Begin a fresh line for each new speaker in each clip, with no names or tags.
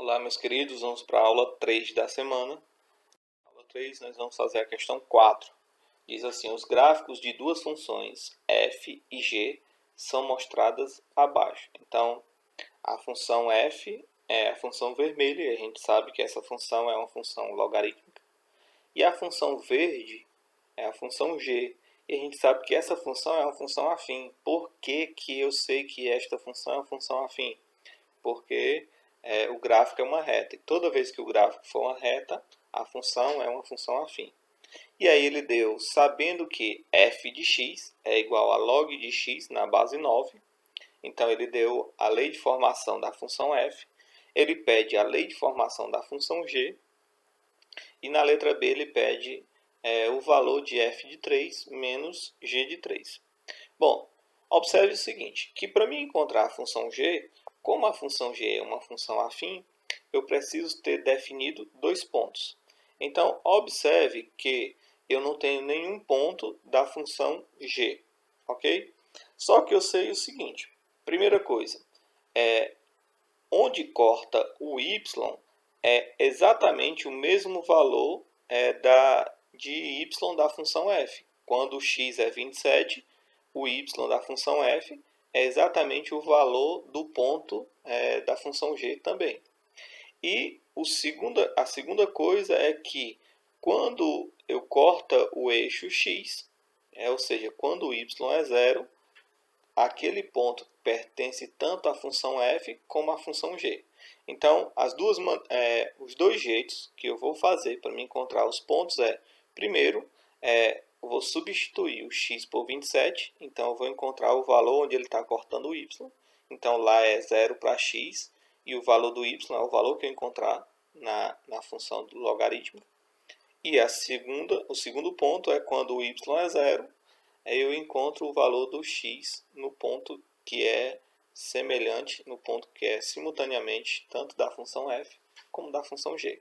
Olá, meus queridos, vamos para a aula 3 da semana. Na aula 3, nós vamos fazer a questão 4. Diz assim: os gráficos de duas funções f e g são mostradas abaixo. Então, a função f é a função vermelha, e a gente sabe que essa função é uma função logarítmica. E a função verde é a função g, e a gente sabe que essa função é uma função afim. Por que que eu sei que esta função é uma função afim? Porque o gráfico é uma reta. E toda vez que o gráfico for uma reta, a função é uma função afim. E aí ele deu, sabendo que f de x é igual a log de x na base 9. Então ele deu a lei de formação da função f. Ele pede a lei de formação da função g. E na letra B ele pede o valor de f de 3 menos g de 3. Bom, observe o seguinte, que para mim encontrar a função g, como a função g é uma função afim, eu preciso ter definido dois pontos. Então, observe que eu não tenho nenhum ponto da função g, ok? Só que eu sei o seguinte, primeira coisa, onde corta o y é exatamente o mesmo valor de y da função f. Quando o x é 27, o y da função f é exatamente o valor do ponto da função g também. E a segunda coisa é que quando eu corto o eixo x, ou seja, quando o y é zero, aquele ponto pertence tanto à função f como à função g. Então, os dois jeitos que eu vou fazer para me encontrar os pontos primeiro, eu vou substituir o x por 27, então eu vou encontrar o valor onde ele está cortando o y. Então, lá é 0 para x, e o valor do y é o valor que eu encontrar na função logarítmica. E o segundo ponto é quando o y é 0, aí eu encontro o valor do x no ponto que é semelhante, no ponto que é simultaneamente tanto da função f como da função g.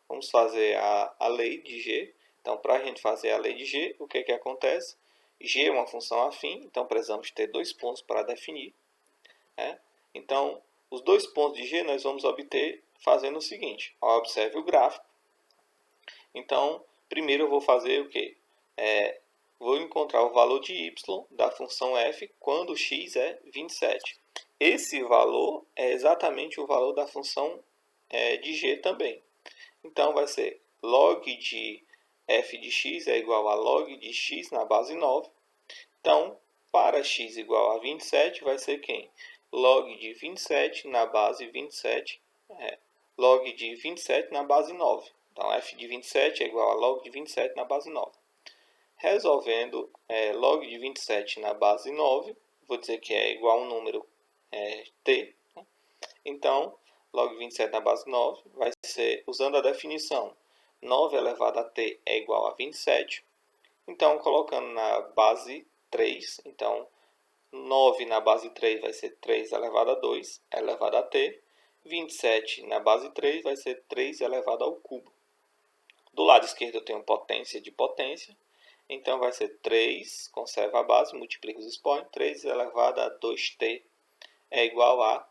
Vamos fazer a lei de g. Então, para a gente fazer a lei de g, o que acontece? G é uma função afim, então precisamos ter dois pontos para definir. Então, os dois pontos de g nós vamos obter fazendo o seguinte. Observe o gráfico. Então, primeiro eu vou fazer o quê? Vou encontrar o valor de y da função f quando x é 27. Esse valor é exatamente o valor da função de g também. Então, vai ser log de f de x é igual a log de x na base 9. Então, para x igual a 27, vai ser quem? Log de 27 na base 27, log de 27 na base 9. Então, f de 27 é igual a log de 27 na base 9. Resolvendo log de 27 na base 9, vou dizer que é igual a um número t. Então, log de 27 na base 9 vai ser, usando a definição, 9 elevado a t é igual a 27. Então, colocando na base 3, então 9 na base 3 vai ser 3 elevado a 2 elevado a t. 27 na base 3 vai ser 3 elevado ao cubo. Do lado esquerdo eu tenho potência de potência. Então, vai ser 3, conserva a base, multiplica os expoentes. 3 elevado a 2t é igual a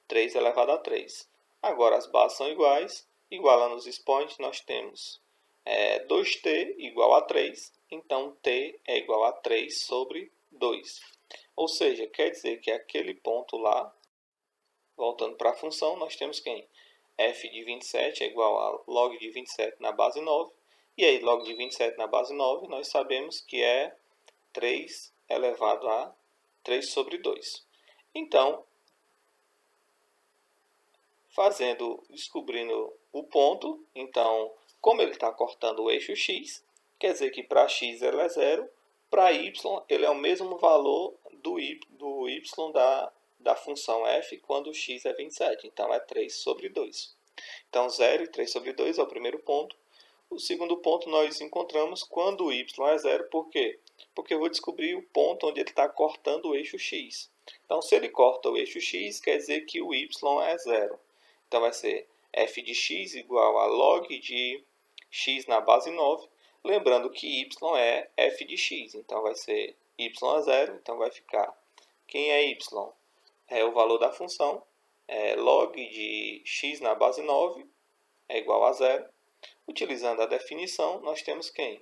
3 elevado a 3. Agora, as bases são iguais. Igualando os expoentes, nós temos 2t igual a 3. Então, t é igual a 3 sobre 2. Ou seja, quer dizer que aquele ponto lá, voltando para a função, nós temos quem? F de 27 é igual a log de 27 na base 9. E aí, log de 27 na base 9, nós sabemos que é 3 elevado a 3 sobre 2. Então, descobrindo o ponto, então, como ele está cortando o eixo x, quer dizer que para x ele é 0, para y ele é o mesmo valor do y da função f quando x é 27. Então, é 3 sobre 2. Então, 0 e 3 sobre 2 é o primeiro ponto. O segundo ponto nós encontramos quando o y é 0. Por quê? Porque eu vou descobrir o ponto onde ele está cortando o eixo x. Então, se ele corta o eixo x, quer dizer que o y é 0. Então, vai ser f de x igual a log de x na base 9. Lembrando que y é f de x. Então, vai ser y é 0. Então, vai ficar quem é y? É o valor da função. log de x na base 9 é igual a 0. Utilizando a definição, nós temos quem?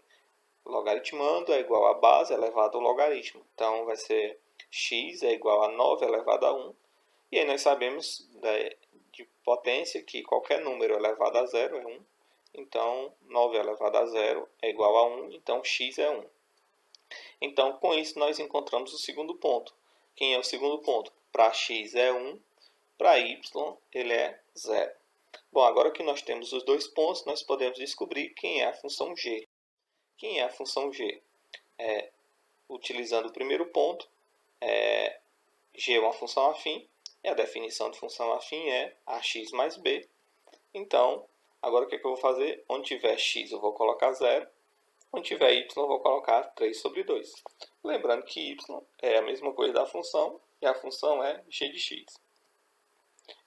Logaritmando é igual a base elevado ao logaritmo. Então, vai ser x é igual a 9 elevado a 1. E aí nós sabemos de potência que qualquer número elevado a 0 é 1. Então, 9 elevado a 0 é igual a 1. Então, x é 1. Então, com isso, nós encontramos o segundo ponto. Quem é o segundo ponto? Para x é 1, para y ele é 0. Bom, agora que nós temos os dois pontos, nós podemos descobrir quem é a função g. Quem é a função g? Utilizando o primeiro ponto, g é uma função afim, e a definição de função afim é ax mais b. Então, agora o que eu vou fazer? Onde tiver x eu vou colocar 0, onde tiver y eu vou colocar 3 sobre 2. Lembrando que y é a mesma coisa da função, e a função é g de x.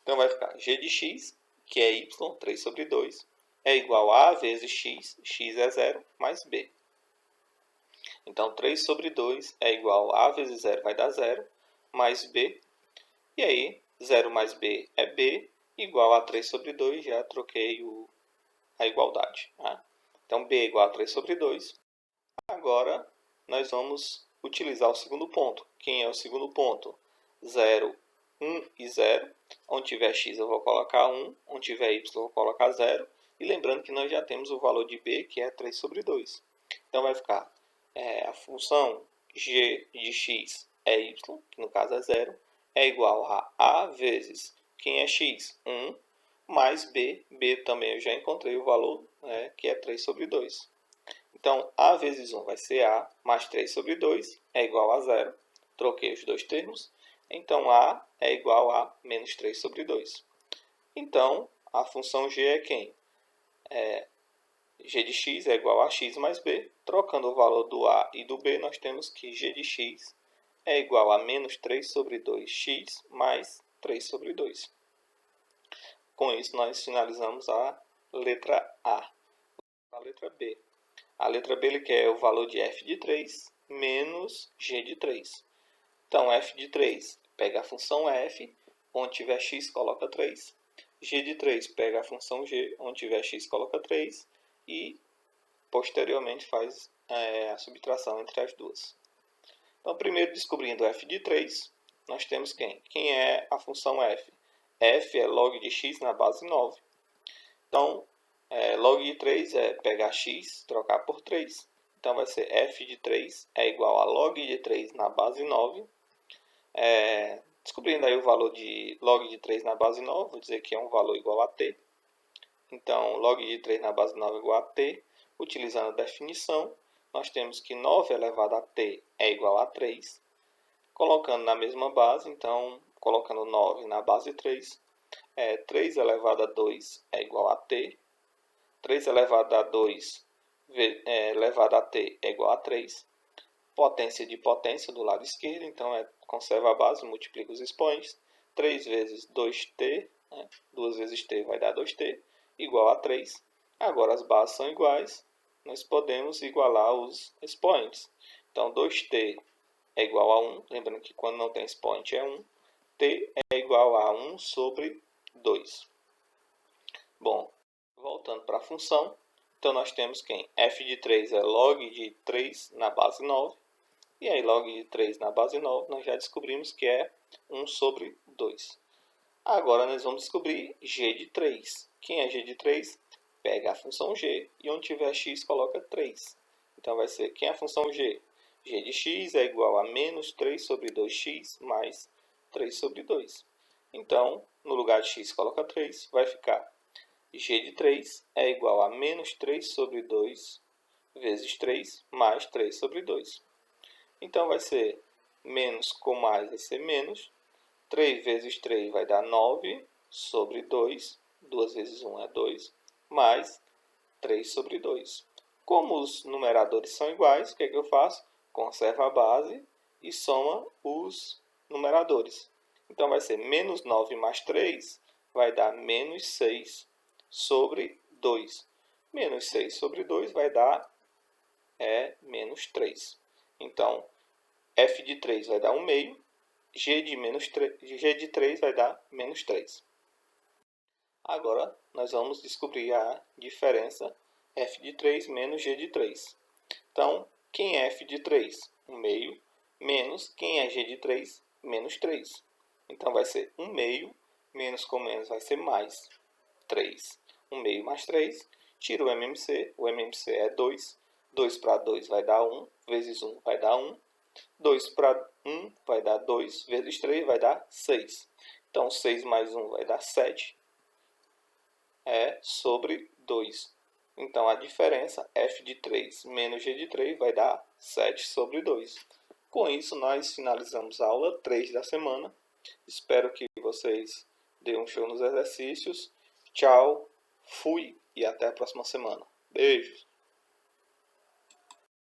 Então vai ficar g de x, que é y, 3 sobre 2, é igual a vezes x, x é 0, mais b. Então 3 sobre 2 é igual a vezes 0 vai dar 0, mais b. E aí 0 mais b é b, igual a 3 sobre 2, já troquei a igualdade. Tá? Então b é igual a 3 sobre 2. Agora nós vamos utilizar o segundo ponto. Quem é o segundo ponto? 0, 1 e 0. Onde tiver x eu vou colocar 1, onde tiver y eu vou colocar 0. E lembrando que nós já temos o valor de b, que é 3 sobre 2. Então vai ficar a função g de x é y, que no caso é 0, é igual a vezes quem é x? 1, mais b. b também eu já encontrei o valor, que é 3 sobre 2. Então, a vezes 1 vai ser a, mais 3 sobre 2 é igual a 0. Troquei os dois termos. Então, a é igual a menos 3 sobre 2. Então, a função g é quem? G de x é igual a x mais b. Trocando o valor do a e do b, nós temos que g de x é igual a menos 3 sobre 2x mais 3 sobre 2. Com isso, nós finalizamos a letra A. A letra B. A letra B ele quer o valor de f de 3 menos g de 3. Então, f de 3 pega a função f, onde tiver x coloca 3. G de 3 pega a função g, onde tiver x coloca 3. E, posteriormente, faz a subtração entre as duas. Então, primeiro descobrindo f de 3, nós temos quem? Quem é a função f? f é log de x na base 9. Então, log de 3 é pegar x, trocar por 3. Então, vai ser f de 3 é igual a log de 3 na base 9. Descobrindo aí o valor de log de 3 na base 9, vou dizer que é um valor igual a t. Então, log de 3 na base 9 é igual a t. Utilizando a definição, nós temos que 9 elevado a t é igual a 3. Colocando na mesma base, então, colocando 9 na base 3, 3 elevado a 2 é igual a t. 3 elevado a 2 elevado a t é igual a 3. Potência de potência do lado esquerdo, então conserva a base, multiplica os expoentes. 3 vezes 2t, 2 vezes t vai dar 2t, igual a 3. Agora as bases são iguais, nós podemos igualar os expoentes. Então 2t é igual a 1, lembrando que quando não tem expoente é 1. t é igual a 1 sobre 2. Bom, voltando para a função, então nós temos quem? f de 3 é log de 3 na base 9. E aí log de 3 na base 9, nós já descobrimos que é 1 sobre 2. Agora nós vamos descobrir g de 3. Quem é g de 3? Pega a função g e onde tiver x coloca 3. Então vai ser, quem é a função g? g de x é igual a menos 3 sobre 2x mais 3 sobre 2. Então, no lugar de x coloca 3, vai ficar g de 3 é igual a menos 3 sobre 2 vezes 3 mais 3 sobre 2. Então, vai ser menos com mais vai ser menos. 3 vezes 3 vai dar 9 sobre 2. 2 vezes 1 é 2. Mais 3 sobre 2. Como os numeradores são iguais, o que eu faço? Conservo a base e soma os numeradores. Então, vai ser menos 9 mais 3 vai dar menos 6 sobre 2. Menos 6 sobre 2 vai dar menos 3. Então, f de 3 vai dar 1 meio, G de 3 vai dar menos 3. Agora, nós vamos descobrir a diferença f de 3 menos g de 3. Então, quem é f de 3? 1 meio, menos quem é g de 3? Menos 3. Então, vai ser 1 meio, menos com menos vai ser mais 3. 1 meio mais 3, tira o MMC é 2. 2 para 2 vai dar 1, vezes 1 vai dar 1. 2 para 1 vai dar 2, vezes 3 vai dar 6. Então, 6 mais 1 vai dar 7. É sobre 2. Então, a diferença f de 3 menos g de 3 vai dar 7 sobre 2. Com isso, nós finalizamos a aula 3 da semana. Espero que vocês deem um show nos exercícios. Tchau, fui e até a próxima semana. Beijos!